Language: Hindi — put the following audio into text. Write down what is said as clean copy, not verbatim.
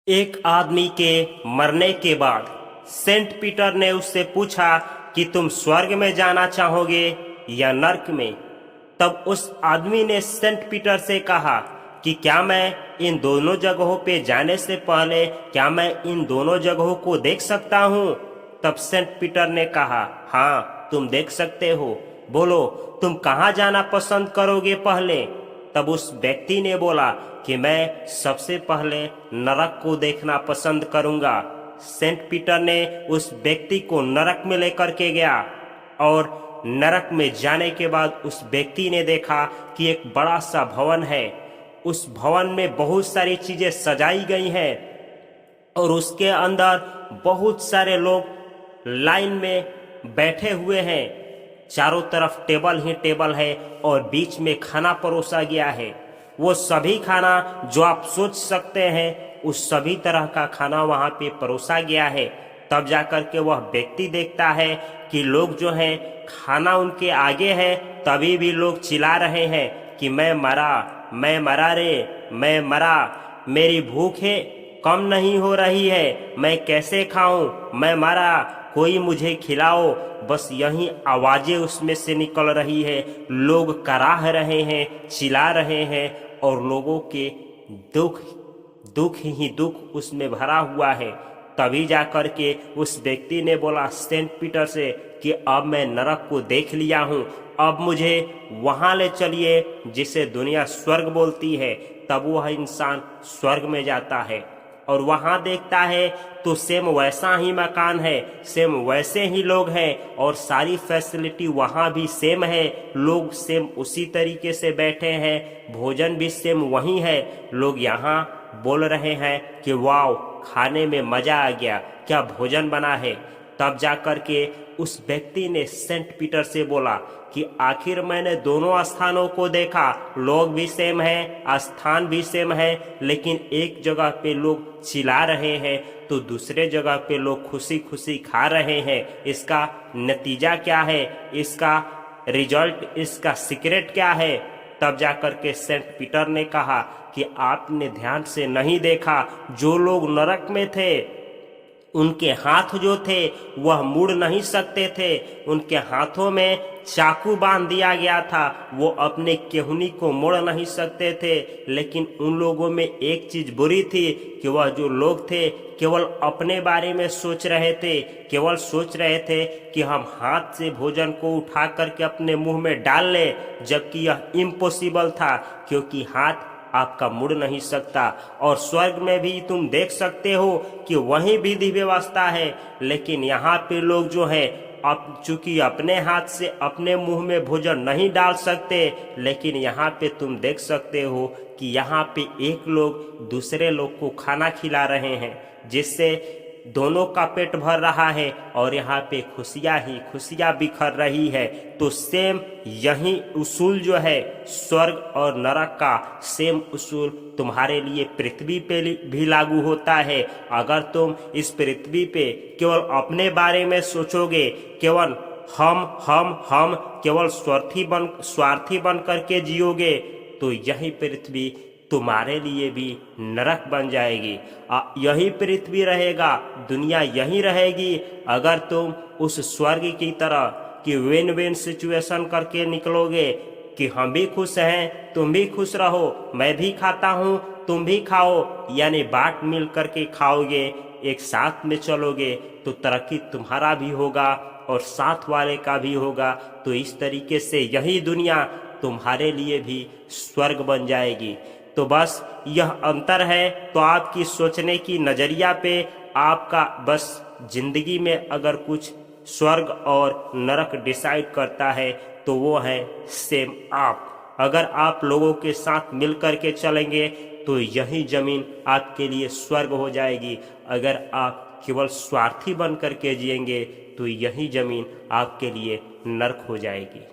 एक आदमी के मरने के बाद सेंट पीटर ने उससे पूछा कि तुम स्वर्ग में जाना चाहोगे या नर्क में। तब उस आदमी ने सेंट पीटर से कहा कि क्या मैं इन दोनों जगहों पे जाने से पहले क्या मैं इन दोनों जगहों को देख सकता हूँ। तब सेंट पीटर ने कहा, हाँ तुम देख सकते हो। बोलो तुम कहाँ जाना पसंद करोगे पहले। तब उस व्यक्ति ने बोला कि मैं सबसे पहले नरक को देखना पसंद करूंगा। सेंट पीटर ने उस व्यक्ति को नरक में लेकर के गया और नरक में जाने के बाद उस व्यक्ति ने देखा कि एक बड़ा सा भवन है। उस भवन में बहुत सारी चीजें सजाई गई हैं और उसके अंदर बहुत सारे लोग लाइन में बैठे हुए हैं। चारों तरफ टेबल ही टेबल है और बीच में खाना परोसा गया है। वो सभी खाना जो आप सोच सकते हैं उस सभी तरह का खाना वहाँ पे परोसा गया है। तब जाकर के वह व्यक्ति देखता है कि लोग जो हैं खाना उनके आगे है, तभी भी लोग चिल्ला रहे हैं कि मैं मरा रे, मैं मरा, मेरी भूख है कम नहीं हो रही है, मैं कैसे खाऊं, मैं मरा, कोई मुझे खिलाओ। बस यही आवाजें उसमें से निकल रही है। लोग कराह रहे हैं, चिल्ला रहे हैं और लोगों के दुख ही दुख उसमें भरा हुआ है। तभी जाकर के उस व्यक्ति ने बोला सेंट पीटर से कि अब मैं नरक को देख लिया हूँ, अब मुझे वहाँ ले चलिए जिसे दुनिया स्वर्ग बोलती है। तब वह इंसान स्वर्ग में जाता है और वहाँ देखता है तो सेम वैसा ही मकान है, सेम वैसे ही लोग हैं और सारी फैसिलिटी वहाँ भी सेम है। लोग सेम उसी तरीके से बैठे हैं, भोजन भी सेम वही है। लोग यहाँ बोल रहे हैं कि वाव, खाने में मजा आ गया, क्या भोजन बना है। तब जाकर के उस व्यक्ति ने सेंट पीटर से बोला कि आखिर मैंने दोनों स्थानों को देखा, लोग भी सेम हैं, स्थान भी सेम है, लेकिन एक जगह पे लोग चिल्ला रहे हैं तो दूसरे जगह पे लोग खुशी खुशी खा रहे हैं। इसका नतीजा क्या है, इसका रिजल्ट, इसका सीक्रेट क्या है। तब जाकर के सेंट पीटर ने कहा कि आपने ध्यान से नहीं देखा, जो लोग नरक में थे उनके हाथ जो थे वह मुड़ नहीं सकते थे, उनके हाथों में चाकू बांध दिया गया था, वो अपने केहूनी को मोड़ नहीं सकते थे। लेकिन उन लोगों में एक चीज बुरी थी कि वह जो लोग थे केवल अपने बारे में सोच रहे थे, केवल सोच रहे थे कि हम हाथ से भोजन को उठा करके अपने मुंह में डाल लें, जबकि यह इम्पॉसिबल था क्योंकि हाथ आपका मुड़ नहीं सकता। और स्वर्ग में भी तुम देख सकते हो कि वही विधि व्यवस्था है, लेकिन यहाँ पे लोग जो है अब चूंकि अपने हाथ से अपने मुंह में भोजन नहीं डाल सकते, लेकिन यहाँ पे तुम देख सकते हो कि यहाँ पे एक लोग दूसरे लोग को खाना खिला रहे हैं, जिससे दोनों का पेट भर रहा है और यहाँ पे खुशियाँ ही खुशियाँ बिखर रही है। तो सेम यही उसूल जो है स्वर्ग और नरक का, सेम उसूल तुम्हारे लिए पृथ्वी पे भी लागू होता है। अगर तुम इस पृथ्वी पे केवल अपने बारे में सोचोगे, केवल हम केवल स्वार्थी बन करके जियोगे, तो यही पृथ्वी तुम्हारे लिए भी नरक बन जाएगी। यही पृथ्वी रहेगा, दुनिया यही रहेगी। अगर तुम उस स्वर्ग की तरह कि विन विन सिचुएशन करके निकलोगे कि हम भी खुश हैं, तुम भी खुश रहो, मैं भी खाता हूँ, तुम भी खाओ, यानी बांट मिल करके खाओगे, एक साथ में चलोगे, तो तरक्की तुम्हारा भी होगा और साथ वाले का भी होगा। तो इस तरीके से यही दुनिया तुम्हारे लिए भी स्वर्ग बन जाएगी। तो बस यह अंतर है। तो आपकी सोचने की नजरिया पे आपका बस जिंदगी में अगर कुछ स्वर्ग और नरक डिसाइड करता है तो वो है सेम आप। अगर आप लोगों के साथ मिल कर के चलेंगे तो यही जमीन आपके लिए स्वर्ग हो जाएगी। अगर आप केवल स्वार्थी बन करके जिएंगे तो यही जमीन आपके लिए नरक हो जाएगी।